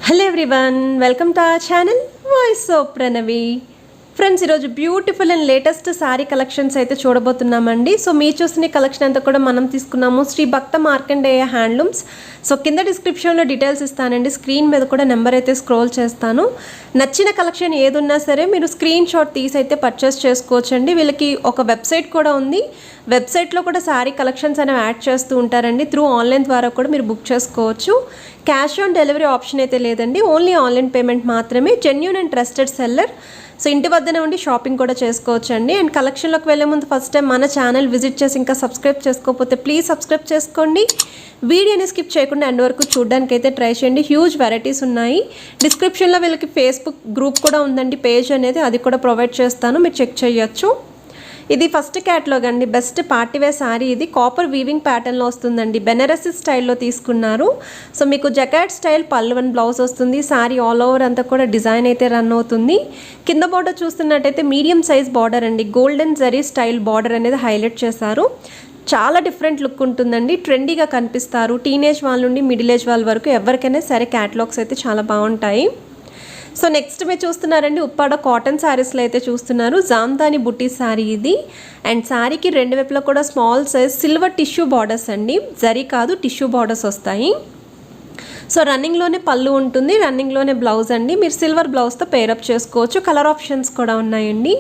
Hello everyone, welcome to our channel voice of Pranavi. Friends, ఈరోజు beautiful and latest sari collections అయితే చూడబోతున్నామండి. So మీరు చూసిన కలెక్షన్ అంతా కూడా మనం తీసుకున్నాము శ్రీ భక్త మార్కండేయ హ్యాండ్లూమ్స్. సో కింద డిస్క్రిప్షన్లో డీటెయిల్స్ ఇస్తానండి, స్క్రీన్ మీద కూడా నెంబర్ అయితే స్క్రోల్ చేస్తాను. నచ్చిన కలెక్షన్ ఏది ఉన్నా సరే మీరు స్క్రీన్ షాట్ తీసి అయితే పర్చేస్ చేసుకోవచ్చండి. వీళ్ళకి ఒక వెబ్సైట్ కూడా ఉంది, వెబ్సైట్లో కూడా శారీ కలెక్షన్స్ అనేవి యాడ్ చేస్తూ ఉంటారండి. త్రూ ఆన్లైన్ ద్వారా కూడా మీరు బుక్ చేసుకోవచ్చు. క్యాష్ ఆన్ డెలివరీ ఆప్షన్ అయితే లేదండి, ఓన్లీ ఆన్లైన్ పేమెంట్ మాత్రమే. Genuine and trusted seller. So ఇంటి వద్దనే ఉండి షాపింగ్ కూడా చేసుకోవచ్చు అండి. అండ్ కలెక్షన్లోకి వెళ్ళే ముందు ఫస్ట్ టైం మన ఛానల్ విజిట్ చేసి ఇంకా సబ్స్క్రైబ్ చేసుకోకపోతే ప్లీజ్ సబ్స్క్రైబ్ చేసుకోండి. వీడియోని స్కిప్ చేయకుండా ఎండ్ వరకు చూడడానికి అయితే ట్రై చేయండి. హ్యూజ్ వెరైటీస్ ఉన్నాయి. డిస్క్రిప్షన్లో వీళ్ళకి ఫేస్బుక్ గ్రూప్ కూడా ఉందండి, పేజ్ అనేది, అది కూడా ప్రొవైడ్ చేస్తాను, మీరు చెక్ చేయొచ్చు. ఇది ఫస్ట్ క్యాటలాగ్ అండి, బెస్ట్ పార్టీవేర్ శారీ. ఇది కాపర్ వీవింగ్ ప్యాటర్న్లో వస్తుందండి, బెనారసి స్టైల్లో తీసుకున్నారు. సో మీకు జకాట్ స్టైల్ పళ్ళు అండ్ బ్లౌజ్ వస్తుంది. శారీ ఆల్ ఓవర్ అంతా కూడా డిజైన్ అయితే రన్ అవుతుంది. కింద బార్డర్ చూస్తున్నట్టయితే మీడియం సైజ్ బార్డర్ అండి, గోల్డెన్ జరీ స్టైల్ బార్డర్ అనేది హైలైట్ చేశారు. చాలా డిఫరెంట్ లుక్ ఉంటుందండి, ట్రెండీగా కనిపిస్తారు. టీనేజ్ వాళ్ళ నుండి మిడిల్ ఏజ్ వాళ్ళ వరకు ఎవరికైనా సరే క్యాటలాగ్స్ అయితే చాలా బాగుంటాయి. సో నెక్స్ట్ మీరు చూస్తున్నారండి, ఉప్పాడ కాటన్ శారీస్లో అయితే చూస్తున్నారు. జామ్దాని బుట్టి శారీ ఇది. అండ్ శారీకి రెండు వైపులా కూడా small size silver tissue borders అండి, జరీ కాదు టిష్యూ బార్డర్స్ వస్తాయి. సో రన్నింగ్లోనే పళ్ళు ఉంటుంది, రన్నింగ్లోనే బ్లౌజ్ అండి. మీరు సిల్వర్ బ్లౌజ్తో పేరప్ చేసుకోవచ్చు. కలర్ ఆప్షన్స్ కూడా ఉన్నాయండి.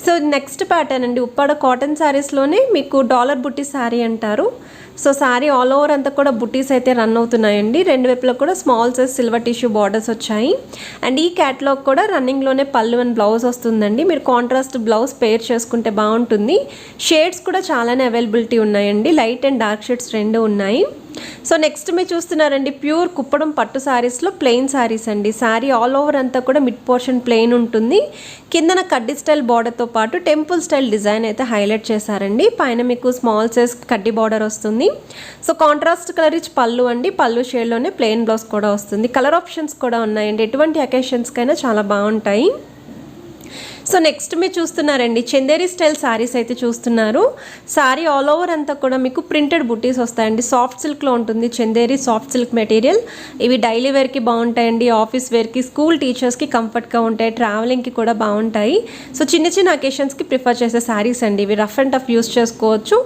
సో నెక్స్ట్ ప్యాటర్న్ అండి, ఉప్పాడ కాటన్ శారీస్లోనే మీకు డాలర్ బుట్టి శారీ అంటారు. సో శారీ ఆల్ ఓవర్ అంతా కూడా బుట్టీస్ అయితే రన్ అవుతున్నాయండి. రెండు వైపులో కూడా small size silver tissue borders వచ్చాయి. అండ్ ఈ క్యాటలాగ్ కూడా రన్నింగ్లోనే పళ్ళు అండ్ బ్లౌజ్ వస్తుందండి. మీరు కాంట్రాస్ట్ బ్లౌజ్ పేర్ చేసుకుంటే బాగుంటుంది. షేడ్స్ కూడా చాలానే అవైలబిలిటీ ఉన్నాయండి, లైట్ అండ్ డార్క్ షేడ్స్ రెండు ఉన్నాయి. సో నెక్స్ట్ మీరు చూస్తున్నారండి, ప్యూర్ కుప్పడం పట్టు శారీస్లో ప్లెయిన్ శారీస్ అండి. శారీ ఆల్ ఓవర్ అంతా కూడా మిడ్ పోర్షన్ ప్లెయిన్ ఉంటుంది. కిందన కడ్డీ స్టైల్ బార్డర్తో పాటు టెంపుల్ స్టైల్ డిజైన్ అయితే హైలైట్ చేశారండి. పైన మీకు స్మాల్ సైజ్ కడ్డీ బార్డర్ వస్తుంది. సో కాంట్రాస్ట్ కలర్ ఇచ్చి పళ్ళు అండి, పళ్ళు షేడ్లోనే ప్లెయిన్ బ్లౌజ్ కూడా వస్తుంది. కలర్ ఆప్షన్స్ కూడా ఉన్నాయండి, ఎటువంటి అకేషన్స్కైనా చాలా బాగుంటాయి. సో నెక్స్ట్ మీరు చూస్తున్నారండి, చందేరి స్టైల్ శారీస్ అయితే చూస్తున్నారు. శారీ ఆల్ ఓవర్ అంతా కూడా మీకు ప్రింటెడ్ బుట్టీస్ వస్తాయండి. సాఫ్ట్ సిల్క్లో ఉంటుంది చందేరి, సాఫ్ట్ సిల్క్ మెటీరియల్. ఇవి డైలీ వేర్కి బాగుంటాయండి, ఆఫీస్ వేర్కి, స్కూల్ టీచర్స్కి కంఫర్ట్గా ఉంటాయి, ట్రావెలింగ్కి కూడా బాగుంటాయి. సో చిన్న చిన్న అకేషన్స్కి ప్రిఫర్ చేసే శారీస్ అండి ఇవి. రఫ్ అండ్ టఫ్ యూస్ చేసుకోవచ్చు.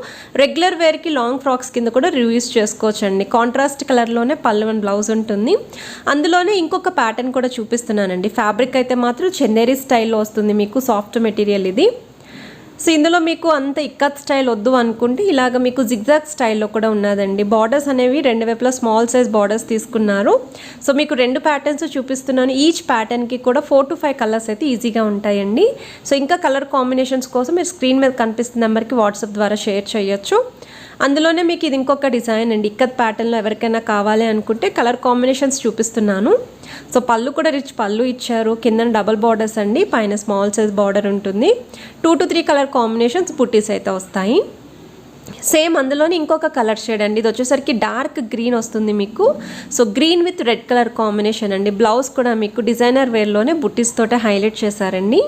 రెగ్యులర్ వేర్కి లాంగ్ ఫ్రాక్స్ కింద కూడా యూస్ చేసుకోవచ్చు అండి. కాంట్రాస్ట్ కలర్లోనే పళ్ళు అండ్ బ్లౌజ్ ఉంటుంది. అందులోనే ఇంకొక ప్యాటర్న్ కూడా చూపిస్తున్నానండి. ఫ్యాబ్రిక్ అయితే మాత్రం చందేరి స్టైల్లో వస్తుంది మీకు, సాఫ్ట్ మెటీరియల్ ఇది. సో ఇందులో మీకు అంత ఇక్కత్ స్టైల్ వద్దు అనుకుంటే ఇలాగ మీకు జిగ్జాగ్ స్టైల్లో కూడా ఉన్నదండి. బార్డర్స్ అనేవి రెండు వైపులా స్మాల్ సైజ్ బార్డర్స్ తీసుకున్నారు. సో మీకు రెండు ప్యాటర్న్స్ చూపిస్తున్నాను. ఈచ్ ప్యాటర్న్కి కూడా 4 to 5 కలర్స్ అయితే ఈజీగా ఉంటాయండి. సో ఇంకా కలర్ కాంబినేషన్స్ కోసం మీరు స్క్రీన్ మీద కనిపిస్తున్న నెంబర్కి వాట్సాప్ ద్వారా షేర్ చేయొచ్చు. అందులోనే మీకు ఇది ఇంకొక డిజైన్ అండి, ఇక్కత్ ప్యాటర్న్లో ఎవరికైనా కావాలి అనుకుంటే కలర్ కాంబినేషన్స్ చూపిస్తున్నాను. సో పళ్ళు కూడా రిచ్ పళ్ళు ఇచ్చారు, కింద డబల్ బార్డర్స్ అండి, పైన స్మాల్ సైజ్ బార్డర్ ఉంటుంది. 2 to 3 కలర్ కాంబినేషన్స్ బుట్టీస్ అయితే వస్తాయి. సేమ్ అందులోనే ఇంకొక కలర్ షేడ్ అండి, ఇది వచ్చేసరికి డార్క్ గ్రీన్ వస్తుంది మీకు. So green with red colour combination అండి. బ్లౌజ్ కూడా మీకు డిజైనర్ వేర్లోనే బుట్టీస్ తోటే హైలైట్ చేశారండి.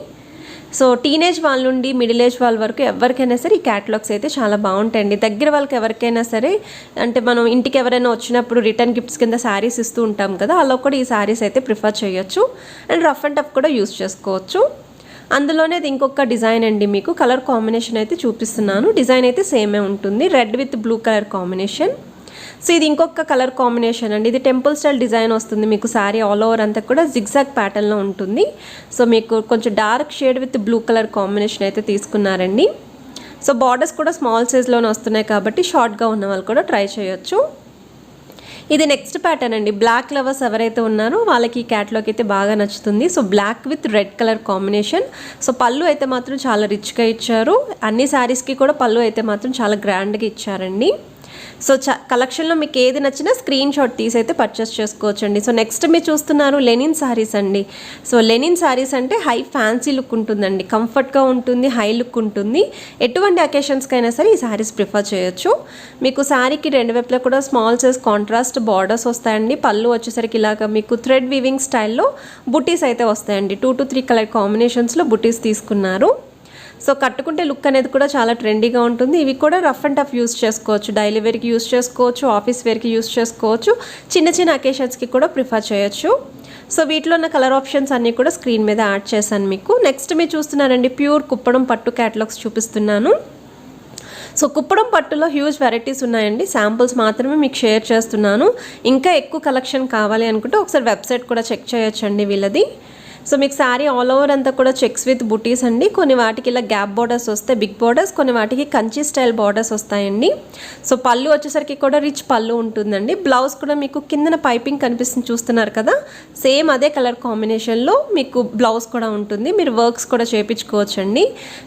సో టీనేజ్ వాళ్ళ నుండి మిడిల్ ఏజ్ వాళ్ళ వరకు ఎవరికైనా సరే ఈ క్యాటలాగ్స్ అయితే చాలా బాగుంటాయండి. దగ్గర వాళ్ళకి ఎవరికైనా సరే, అంటే మనం ఇంటికి ఎవరైనా వచ్చినప్పుడు రిటర్న్ గిఫ్ట్స్ కింద శారీస్ ఇస్తూ ఉంటాం కదా, అలా కూడా ఈ శారీస్ అయితే ప్రిఫర్ చేయొచ్చు. అండ్ రఫ్ అండ్ టఫ్ కూడా యూస్ చేసుకోవచ్చు. అందులోనే ఇది ఇంకొక డిజైన్ అండి, మీకు కలర్ కాంబినేషన్ అయితే చూపిస్తున్నాను. డిజైన్ అయితే సేమే ఉంటుంది, red with blue colour combination. So ఇది ఇంకొక కలర్ కాంబినేషన్ అండి, ఇది టెంపుల్ స్టైల్ డిజైన్ వస్తుంది మీకు. శారీ ఆల్ ఓవర్ అంతా కూడా జిగ్జాగ్ ప్యాటర్న్లో ఉంటుంది. సో మీకు కొంచెం dark shade with blue colour combination అయితే తీసుకున్నారండి. సో బార్డర్స్ కూడా స్మాల్ సైజ్లోనే వస్తున్నాయి కాబట్టి షార్ట్గా ఉన్న వాళ్ళు కూడా ట్రై చేయొచ్చు. ఇది నెక్స్ట్ ప్యాటర్న్ అండి, బ్లాక్ లవర్స్ ఎవరైతే ఉన్నారో వాళ్ళకి ఈ క్యాటలాగ్ అయితే బాగా నచ్చుతుంది. So black with red colour combination. So పళ్ళు అయితే మాత్రం చాలా రిచ్గా ఇచ్చారు. అన్ని శారీస్కి కూడా పళ్ళు అయితే మాత్రం చాలా గ్రాండ్గా ఇచ్చారండి. సో కలెక్షన్లో మీకు ఏది నచ్చినా స్క్రీన్ షాట్ తీసి అయితే పర్చేస్ చేసుకోవచ్చండి. సో నెక్స్ట్ మీరు చూస్తున్నారు లెనిన్ శారీస్ అండి. సో లెనిన్ శారీస్ అంటే హై ఫ్యాన్సీ లుక్ ఉంటుందండి, కంఫర్ట్గా ఉంటుంది, హై లుక్ ఉంటుంది. ఎటువంటి అకేషన్స్కైనా సరే ఈ శారీస్ ప్రిఫర్ చేయొచ్చు. మీకు శారీకి రెండు వైపులా కూడా స్మాల్ సైజ్ కాంట్రాస్ట్ బార్డర్స్ వస్తాయండి. పళ్ళు వచ్చేసరికి ఇలాగ మీకు థ్రెడ్ వీవింగ్ స్టైల్లో బుట్టీస్ అయితే వస్తాయండి. 2 to 3 కలర్ కాంబినేషన్స్లో బుట్టీస్ తీసుకున్నారు. సో కట్టుకుంటే లుక్ అనేది కూడా చాలా ట్రెండీగా ఉంటుంది. ఇవి కూడా రఫ్ అండ్ టఫ్ యూస్ చేసుకోవచ్చు, డైలీ వేర్కి యూస్ చేసుకోవచ్చు, ఆఫీస్ వేర్కి యూస్ చేసుకోవచ్చు, చిన్న చిన్న అకేషన్స్కి కూడా ప్రిఫర్ చేయొచ్చు. సో వీటిలో ఉన్న కలర్ ఆప్షన్స్ అన్నీ కూడా స్క్రీన్ మీద యాడ్ చేశాను మీకు. నెక్స్ట్ మీరు చూస్తున్నారండి ప్యూర్ కుప్పడం పట్టు క్యాటలాగ్స్ చూపిస్తున్నాను. సో కుప్పడం పట్టులో హ్యూజ్ వెరైటీస్ ఉన్నాయండి, శాంపుల్స్ మాత్రమే మీకు షేర్ చేస్తున్నాను. ఇంకా ఎక్కువ కలెక్షన్ కావాలి అనుకుంటే ఒకసారి వెబ్సైట్ కూడా చెక్ చేయొచ్చండి వీళ్ళది. సో మీకు శారీ ఆల్ ఓవర్ అంతా కూడా చెక్స్ విత్ బుటీస్ అండి. కొన్ని వాటికి ఇలా గ్యాప్ బార్డర్స్ వస్తాయి, బిగ్ బార్డర్స్, కొన్ని వాటికి కంచి స్టైల్ బార్డర్స్ వస్తాయండి. సో పళ్ళు వచ్చేసరికి కూడా రిచ్ పళ్ళు ఉంటుందండి. బ్లౌజ్ కూడా మీకు కిందన పైపింగ్ కనిపిస్తుంది చూస్తున్నారు కదా, సేమ్ అదే కలర్ కాంబినేషన్లో మీకు బ్లౌజ్ కూడా ఉంటుంది. మీరు వర్క్స్ కూడా చేయించుకోవచ్చండి.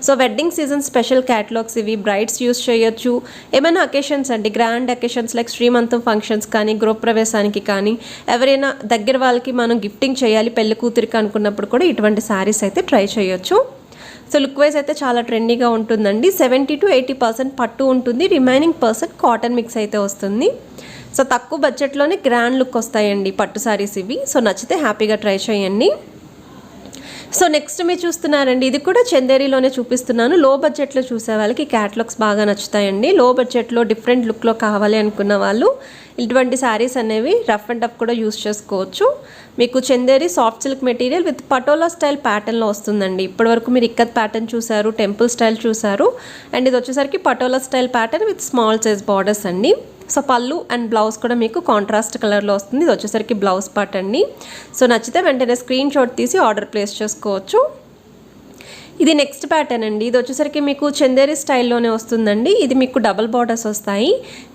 So wedding season special catalogues ఇవి, బ్రైడ్స్ యూస్ చేయొచ్చు. ఏమైనా అకేషన్స్ అండి, grand occasions like Srimantham functions కానీ, గృహప్రవేశానికి కానీ, ఎవరైనా దగ్గర వాళ్ళకి మనం గిఫ్టింగ్ చేయాలి పెళ్లి కూతురికి అనుకున్న కూడా ఇటువంటి శారీస్ అయితే ట్రై చేయొచ్చు. సో లుక్ వైజ్ అయితే చాలా ట్రెండీగా ఉంటుందండి. 70 to 80% పట్టు ఉంటుంది, రిమైనింగ్ % కాటన్ మిక్స్ అయితే వస్తుంది. సో తక్కువ బడ్జెట్లోనే గ్రాండ్ లుక్ వస్తాయండి పట్టు శారీస్ ఇవి. సో నచ్చితే హ్యాపీగా ట్రై చేయండి. సో నెక్స్ట్ మీరు చూస్తున్నారండి, ఇది కూడా చందేరిలోనే చూపిస్తున్నాను. లో బడ్జెట్లో చూసే వాళ్ళకి క్యాటలాగ్స్ బాగా నచ్చుతాయండి. లో బడ్జెట్లో డిఫరెంట్ లుక్లో కావాలి అనుకున్న వాళ్ళు ఇటువంటి శారీస్ అనేవి రఫ్ అండ్ టఫ్ కూడా యూస్ చేసుకోవచ్చు. మీకు Chanderi soft silk material with patola style ప్యాటర్న్లో వస్తుందండి. ఇప్పటివరకు మీరు ఇక్కత్ ప్యాటర్న్ చూసారు, టెంపుల్ స్టైల్ చూసారు, అండ్ ఇది వచ్చేసరికి patola style pattern with small size borders అండి. సో పళ్ళు అండ్ బ్లౌజ్ కూడా మీకు కాంట్రాస్ట్ కలర్లో వస్తుంది. ఇది వచ్చేసరికి బ్లౌజ్ పార్ట్ అండి. సో నచ్చితే వెంటనే స్క్రీన్ షాట్ తీసి ఆర్డర్ ప్లేస్ చేసుకోవచ్చు. ఇది నెక్స్ట్ ప్యాటర్న్ అండి. ఇది వచ్చేసరికి మీకు చందేరి స్టైల్లోనే వస్తుందండి. ఇది మీకు డబల్ బార్డర్స్ వస్తాయి,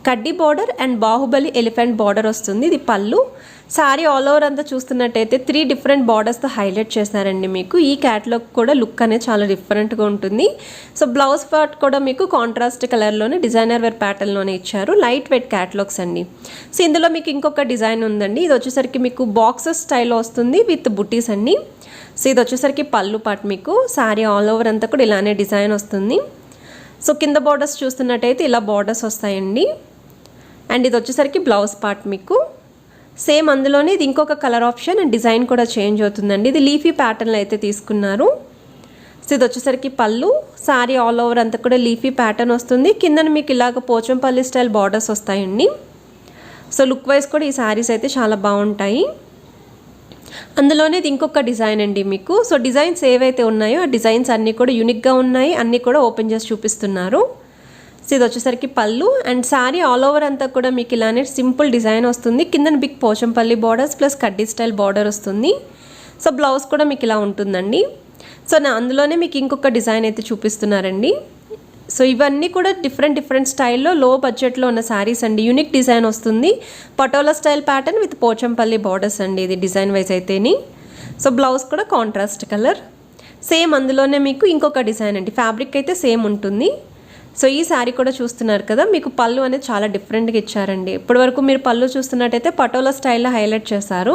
కడ్డీ border and Baahubali elephant border వస్తుంది. ఇది పళ్ళు. సారీ ఆల్ ఓవర్ అంతా చూస్తున్నట్టయితే 3 డిఫరెంట్ బార్డర్స్తో హైలైట్ చేశారండి. మీకు ఈ క్యాటలాగ్ కూడా లుక్ అనేది చాలా డిఫరెంట్గా ఉంటుంది. సో బ్లౌజ్ పార్ట్ కూడా మీకు కాంట్రాస్ట్ కలర్లోనే డిజైనర్ వేర్ ప్యాటర్న్లోనే ఇచ్చారు. లైట్ వెయిట్ క్యాటలాగ్స్ అండి. సో ఇందులో మీకు ఇంకొక డిజైన్ ఉందండి. ఇది వచ్చేసరికి మీకు బాక్సెస్ స్టైల్లో వస్తుంది విత్ బుటీస్ అండి. సో ఇది వచ్చేసరికి పళ్ళు పార్ట్, మీకు శారీ ఆల్ ఓవర్ అంతా కూడా ఇలానే డిజైన్ వస్తుంది. సో కింద బార్డర్స్ చూస్తున్నట్టయితే ఇలా బార్డర్స్ వస్తాయండి. అండ్ ఇది వచ్చేసరికి బ్లౌజ్ పార్ట్ మీకు సేమ్ అందులోనే ఇది ఇంకొక కలర్ ఆప్షన్ అండ్ డిజైన్ కూడా చేంజ్ అవుతుందండి. ఇది లీఫీ ప్యాటర్న్లో అయితే తీసుకున్నారు. సో ఇది వచ్చేసరికి పళ్ళు, శారీ ఆల్ ఓవర్ అంతా కూడా లీఫీ ప్యాటర్న్ వస్తుంది. కింద మీకు ఇలాగ పోచంపల్లి స్టైల్ బార్డర్స్ వస్తాయండి. సో లుక్ వైజ్ కూడా ఈ శారీస్ అయితే చాలా బాగుంటాయి. అందులోనే ఇది ఇంకొక డిజైన్ అండి మీకు. సో డిజైన్స్ ఏవైతే ఉన్నాయో ఆ డిజైన్స్ అన్నీ కూడా యూనిక్గా ఉన్నాయి, అన్నీ కూడా ఓపెన్ చేసి చూపిస్తున్నారు. సో ఇది వచ్చేసరికి పళ్ళు అండ్ శారీ ఆల్ ఓవర్ అంతా కూడా మీకు ఇలానే సింపుల్ డిజైన్ వస్తుంది. కింద బిగ్ పోచంపల్లి బార్డర్స్ ప్లస్ కడ్డీ స్టైల్ బార్డర్ వస్తుంది. సో బ్లౌజ్ కూడా మీకు ఇలా ఉంటుందండి. సో అందులోనే మీకు ఇంకొక డిజైన్ అయితే చూపిస్తున్నారండి. సో ఇవన్నీ కూడా డిఫరెంట్ స్టైల్లో లో బడ్జెట్లో ఉన్న శారీస్ అండి. యూనిక్ డిజైన్ వస్తుంది, patola style pattern with Pochampally borders అండి ఇది డిజైన్ వైజ్ అయితేని. సో బ్లౌజ్ కూడా కాంట్రాస్ట్ కలర్. సేమ్ అందులోనే మీకు ఇంకొక డిజైన్ అండి, ఫ్యాబ్రిక్ అయితే సేమ్ ఉంటుంది. సో ఈ శారీ కూడా చూస్తున్నారు కదా, మీకు పళ్ళు అనేది చాలా డిఫరెంట్గా ఇచ్చారండి. ఇప్పటివరకు మీరు పళ్ళు చూస్తున్నట్టయితే పటోలా స్టైల్లో హైలైట్ చేశారు.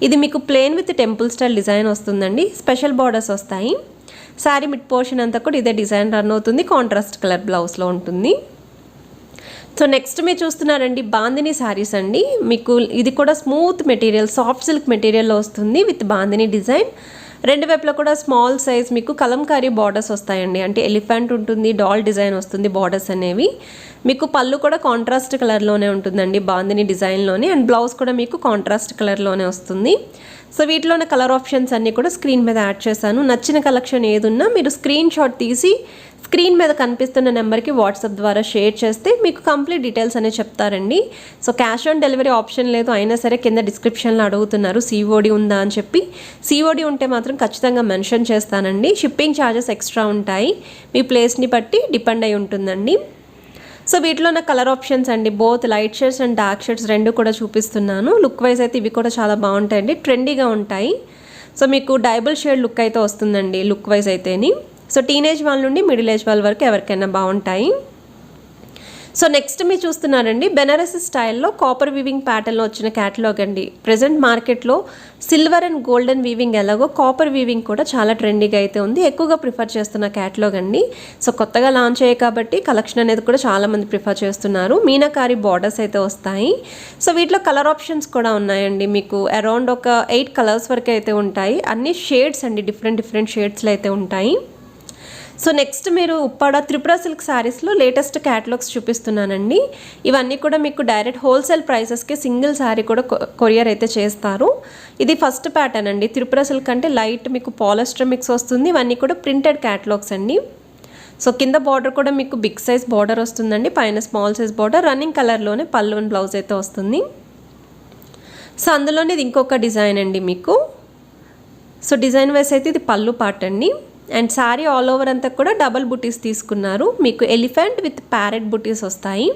ఇది మీకు plain with temple style design వస్తుందండి. స్పెషల్ బార్డర్స్ వస్తాయి. శారీ మిడ్ పోర్షన్ అంతా కూడా ఇదే డిజైన్ రన్ అవుతుంది, కాంట్రాస్ట్ కలర్ బ్లౌజ్లో ఉంటుంది. సో నెక్స్ట్ మీరు చూస్తున్నారండి బాందిని శారీస్ అండి. మీకు ఇది కూడా స్మూత్ మెటీరియల్, సాఫ్ట్ సిల్క్ మెటీరియల్లో వస్తుంది విత్ బాందిని డిజైన్. రెండు వైపులా కూడా స్మాల్ సైజ్ మీకు కలంకారీ బార్డర్స్ వస్తాయండి. అంటే ఎలిఫెంట్ ఉంటుంది, డాల్ డిజైన్ వస్తుంది బార్డర్స్ అనేవి. మీకు పళ్ళు కూడా కాంట్రాస్ట్ కలర్లోనే ఉంటుందండి బాందిని డిజైన్లోనే, అండ్ బ్లౌజ్ కూడా మీకు కాంట్రాస్ట్ కలర్లోనే వస్తుంది. సో వీటిలోనే కలర్ ఆప్షన్స్ అన్నీ కూడా స్క్రీన్ మీద యాడ్ చేశాను. నచ్చిన కలెక్షన్ ఏదున్నా మీరు స్క్రీన్ షాట్ తీసి స్క్రీన్ మీద కనిపిస్తున్న నెంబర్కి వాట్సాప్ ద్వారా షేర్ చేస్తే మీకు కంప్లీట్ డీటెయిల్స్ అనేవి చెప్తారండి. So cash on delivery option లేదు, అయినా సరే కింద డిస్క్రిప్షన్లో అడుగుతున్నారు సిఓడి ఉందా అని చెప్పి. సిఓడి ఉంటే మాత్రం ఖచ్చితంగా మెన్షన్ చేస్తానండి. షిప్పింగ్ ఛార్జెస్ ఎక్స్ట్రా ఉంటాయి, మీ ప్లేస్ని బట్టి డిపెండ్ అయి ఉంటుందండి. సో వీటిలో నా కలర్ ఆప్షన్స్ అండి, both light shades and dark shades రెండు కూడా చూపిస్తున్నాను. లుక్ వైజ్ అయితే ఇవి కూడా చాలా బాగుంటాయండి, ట్రెండీగా ఉంటాయి. సో మీకు డైబుల్ షేడ్ లుక్ అయితే వస్తుందండి లుక్ వైజ్ అయితేని. సో టీనేజ్ వాళ్ళ నుండి మిడిల్ ఏజ్ వాళ్ళ వరకు ఎవరికైనా బాగుంటాయి. సో నెక్స్ట్ మీరు చూస్తున్నారండి బెనారస్ స్టైల్లో కాపర్ వీవింగ్ ప్యాటర్న్లో వచ్చిన క్యాటలాగ్ అండి. ప్రజెంట్ మార్కెట్లో సిల్వర్ అండ్ గోల్డెన్ వీవింగ్ ఎలాగో కాపర్ వీవింగ్ కూడా చాలా ట్రెండీగా అయితే ఉంది, ఎక్కువగా ప్రిఫర్ చేస్తున్న క్యాటలాగ్ అండి. సో కొత్తగా లాంచ్ అయ్యాయి కాబట్టి కలెక్షన్ అనేది కూడా చాలామంది ప్రిఫర్ చేస్తున్నారు. మీనాకారి బార్డర్స్ అయితే వస్తాయి. సో వీటిలో కలర్ ఆప్షన్స్ కూడా ఉన్నాయండి. మీకు అరౌండ్ ఒక 8 కలర్స్ వరకు అయితే ఉంటాయి. అన్ని షేడ్స్ అండి, డిఫరెంట్ షేడ్స్లో అయితే ఉంటాయి. సో నెక్స్ట్ మీరు ఉప్పాడ త్రిపుర సిల్క్ శారీస్లో లేటెస్ట్ క్యాటలాగ్స్ చూపిస్తున్నానండి. ఇవన్నీ కూడా మీకు డైరెక్ట్ హోల్సేల్ ప్రైసెస్కి సింగిల్ శారీ కూడా కొరియర్ అయితే చేస్తారు. ఇది ఫస్ట్ ప్యాటర్న్ అండి. త్రిపుర సిల్క్ అంటే లైట్ మీకు పాలిస్టర్ మిక్స్ వస్తుంది. ఇవన్నీ కూడా ప్రింటెడ్ క్యాటలాగ్స్ అండి. సో కింద బార్డర్ కూడా మీకు బిగ్ సైజ్ బార్డర్ వస్తుందండి, పైన స్మాల్ సైజ్ బార్డర్, రన్నింగ్ కలర్లోనే పళ్ళు అండ్ బ్లౌజ్ అయితే వస్తుంది. సో అందులోనే ఇది ఇంకొక డిజైన్ అండి మీకు. సో డిజైన్ వైస్ అయితే ఇది పళ్ళు పార్ట్ అండి. అండ్ శారీ ఆల్ ఓవర్ అంతా కూడా డబల్ బుటీస్ తీసుకున్నారు. మీకు ఎలిఫెంట్ విత్ ప్యారెట్ బుటీస్ వస్తాయి.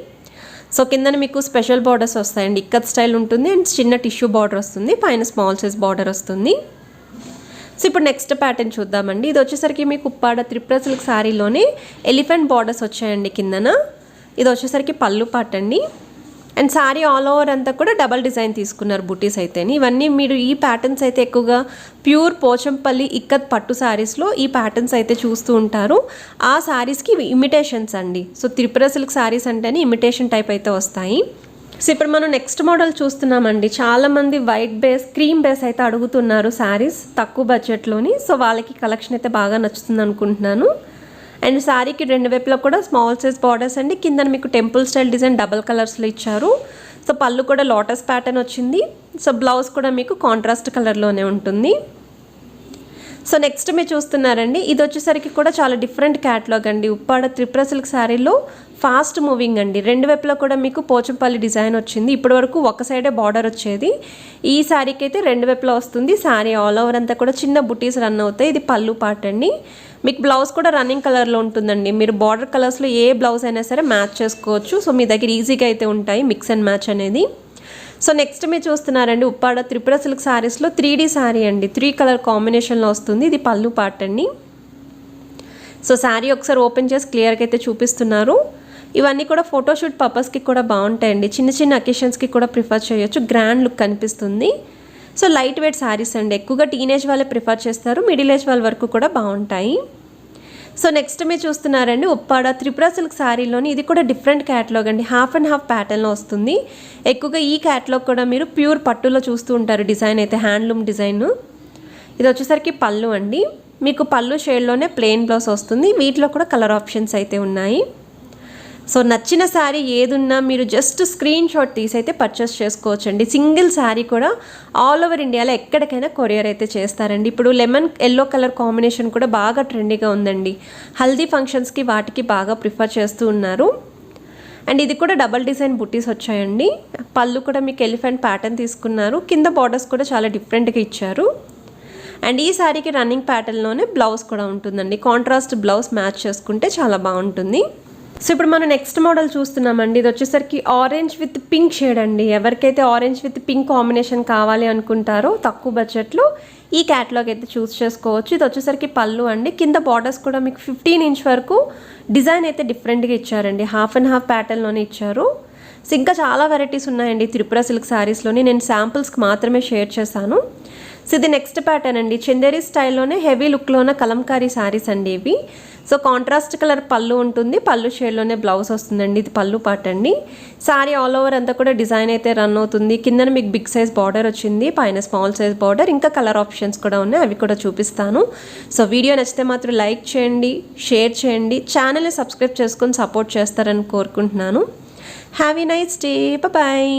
సో కిందన మీకు స్పెషల్ బార్డర్స్ వస్తాయండి, ఇక్కత్ స్టైల్ ఉంటుంది అండ్ చిన్న టిష్యూ బార్డర్ వస్తుంది, పైన స్మాల్ సైజ్ బార్డర్ వస్తుంది. సో ఇప్పుడు నెక్స్ట్ ప్యాటర్న్ చూద్దామండి. ఇది వచ్చేసరికి మీకు ఉప్పాడ త్రిపుర సిల్క్ శారీలోనే ఎలిఫెంట్ బార్డర్స్ వచ్చాయండి కిందన. ఇది వచ్చేసరికి పళ్ళు పార్ట్ అండి. అండ్ శారీ ఆల్ ఓవర్ అంతా కూడా డబల్ డిజైన్ తీసుకున్నారు బుటీస్ అయితే. ఇవన్నీ మీరు ఈ ప్యాటర్న్స్ అయితే ఎక్కువగా ప్యూర్ పోచంపల్లి ఇక్కత్ పట్టు శారీస్లో ఈ ప్యాటర్న్స్ అయితే చూస్తూ ఉంటారు. ఆ శారీస్కి ఇమిటేషన్స్ అండి. సో త్రిపుర సిల్క్ శారీస్ అంటేనే ఇమిటేషన్ టైప్ అయితే వస్తాయి. సో ఇప్పుడు మనం నెక్స్ట్ మోడల్ చూస్తున్నామండి. చాలామంది వైట్ బేస్ క్రీమ్ బేస్ అయితే అడుగుతున్నారు శారీస్ తక్కువ బడ్జెట్లోని. సో వాళ్ళకి కలెక్షన్ అయితే బాగా నచ్చుతుంది అనుకుంటున్నాను. అండ్ శారీకి రెండు వైపులా కూడా స్మాల్ సైజ్ బార్డర్స్ అండి. కింద మీకు టెంపుల్ స్టైల్ డిజైన్ డబల్ కలర్స్లో ఇచ్చారు. సో పళ్ళు కూడా లోటస్ ప్యాటర్న్ వచ్చింది. సో బ్లౌజ్ కూడా మీకు కాంట్రాస్ట్ కలర్లోనే ఉంటుంది. సో నెక్స్ట్ మీరు చూస్తున్నారండి, ఇది వచ్చేసరికి కూడా చాలా డిఫరెంట్ క్యాటలాగ్ అండి. ఉప్పాడ త్రిపుర సిల్క్ శారీలో ఫాస్ట్ మూవింగ్ అండి. రెండు వైపులా కూడా మీకు పోచంపల్లి డిజైన్ వచ్చింది. ఇప్పటి వరకు ఒక సైడే బార్డర్ వచ్చేది. ఈ శారీకి అయితే రెండు వైపులా వస్తుంది. శారీ ఆల్ ఓవర్ అంతా కూడా చిన్న బుటీస్ రన్ అవుతాయి. ఇది పళ్ళు పార్ట్ అండి. మీకు బ్లౌజ్ కూడా రన్నింగ్ కలర్లో ఉంటుందండి. మీరు బార్డర్ కలర్స్లో ఏ బ్లౌజ్ అయినా సరే మ్యాచ్ చేసుకోవచ్చు. సో మీ దగ్గర ఈజీగా అయితే ఉంటాయి మిక్స్ అండ్ మ్యాచ్ అనేది. సో నెక్స్ట్ మీరు చూస్తున్నారండి, ఉప్పాడ త్రిపుర సిల్క్ శారీస్లో 3D శారీ అండి. 3 కలర్ కాంబినేషన్లో వస్తుంది. ఇది పళ్ళు పార్ట్ అండి. సో శారీ ఒకసారి ఓపెన్ చేసి క్లియర్గా అయితే చూపిస్తున్నారు. ఇవన్నీ కూడా ఫోటోషూట్ పర్పస్కి కూడా బాగుంటాయండి. చిన్న చిన్న అకేషన్స్కి కూడా ప్రిఫర్ చేయొచ్చు. గ్రాండ్ లుక్ కనిపిస్తుంది. సో లైట్ వెయిట్ శారీస్ అండి. ఎక్కువగా టీనేజ్ వాళ్ళే ప్రిఫర్ చేస్తారు. మిడిల్ ఏజ్ వాళ్ళ వరకు కూడా బాగుంటాయి. సో నెక్స్ట్ మీరు చూస్తున్నారండి, ఉప్పాడ త్రిపుర సిల్క్ శారీలోని ఇది కూడా డిఫరెంట్ క్యాటలాగ్ అండి. హాఫ్ అండ్ హాఫ్ ప్యాటర్న్లో వస్తుంది. ఎక్కువగా ఈ క్యాటలాగ్ కూడా మీరు ప్యూర్ పట్టులో చూస్తూ ఉంటారు. డిజైన్ అయితే హ్యాండ్లూమ్ డిజైన్. ఇది వచ్చేసరికి పళ్ళు అండి. మీకు పళ్ళు షేడ్లోనే ప్లెయిన్ బ్లౌజ్ వస్తుంది. వీటిలో కూడా కలర్ ఆప్షన్స్ అయితే ఉన్నాయి. సో నచ్చిన శారీ ఏదున్నా మీరు జస్ట్ స్క్రీన్ షాట్ తీసి అయితే పర్చేస్ చేసుకోవచ్చండి. సింగిల్ శారీ కూడా ఆల్ ఓవర్ ఇండియాలో ఎక్కడికైనా కొరియర్ అయితే చేస్తారండి. ఇప్పుడు లెమన్ ఎల్లో కలర్ కాంబినేషన్ కూడా బాగా ట్రెండీగా ఉందండి. హల్దీ ఫంక్షన్స్కి వాటికి బాగా ప్రిఫర్ చేస్తూ ఉన్నారు. అండ్ ఇది కూడా డబల్ డిజైన్ బుటీస్ వచ్చాయండి. పళ్ళు కూడా మీకు ఎలిఫెంట్ ప్యాటర్న్ తీసుకున్నారు. కింద బార్డర్స్ కూడా చాలా డిఫరెంట్గా ఇచ్చారు. అండ్ ఈ శారీకి రన్నింగ్ ప్యాటర్న్లోనే బ్లౌజ్ కూడా ఉంటుందండి. కాంట్రాస్ట్ బ్లౌజ్ మ్యాచ్ చేసుకుంటే చాలా బాగుంటుంది. సో ఇప్పుడు మనం నెక్స్ట్ మోడల్ చూస్తున్నామండి. ఇది వచ్చేసరికి ఆరెంజ్ విత్ పింక్ షేడ్ అండి. ఎవరికైతే ఆరెంజ్ విత్ పింక్ కాంబినేషన్ కావాలి అనుకుంటారో తక్కువ బడ్జెట్లో ఈ క్యాటలాగ్ అయితే చూస్ చేసుకోవచ్చు. ఇది వచ్చేసరికి పళ్ళు అండి. కింద బార్డర్స్ కూడా మీకు 15 ఇంచ్ వరకు డిజైన్ అయితే డిఫరెంట్గా ఇచ్చారండి. హాఫ్ అండ్ హాఫ్ ప్యాటర్న్లోనే ఇచ్చారు. సో ఇంకా చాలా వెరైటీస్ ఉన్నాయండి త్రిపుర సిల్క్ శారీస్లోని. నేను శాంపుల్స్కి మాత్రమే షేర్ చేశాను. సో ఇది నెక్స్ట్ ప్యాటర్న్ అండి. చందేరి స్టైల్లోనే హెవీ లుక్లోనే కలంకారీ శారీస్ అండి ఇవి. సో కాంట్రాస్ట్ కలర్ పళ్ళు ఉంటుంది. పళ్ళు షేడ్లోనే బ్లౌజ్ వస్తుందండి. ఇది పళ్ళు పార్ట్ అండి. శారీ ఆల్ ఓవర్ అంతా కూడా డిజైన్ అయితే రన్ అవుతుంది. కింద మీకు బిగ్ సైజ్ బార్డర్ వచ్చింది, పైన స్మాల్ సైజ్ బార్డర్. ఇంకా కలర్ ఆప్షన్స్ కూడా ఉన్నాయి, అవి కూడా చూపిస్తాను. సో వీడియో నచ్చితే మాత్రం లైక్ చేయండి, షేర్ చేయండి, ఛానల్ని సబ్స్క్రైబ్ చేసుకొని సపోర్ట్ చేస్తారని కోరుకుంటున్నాను. Have a nice day. Bye.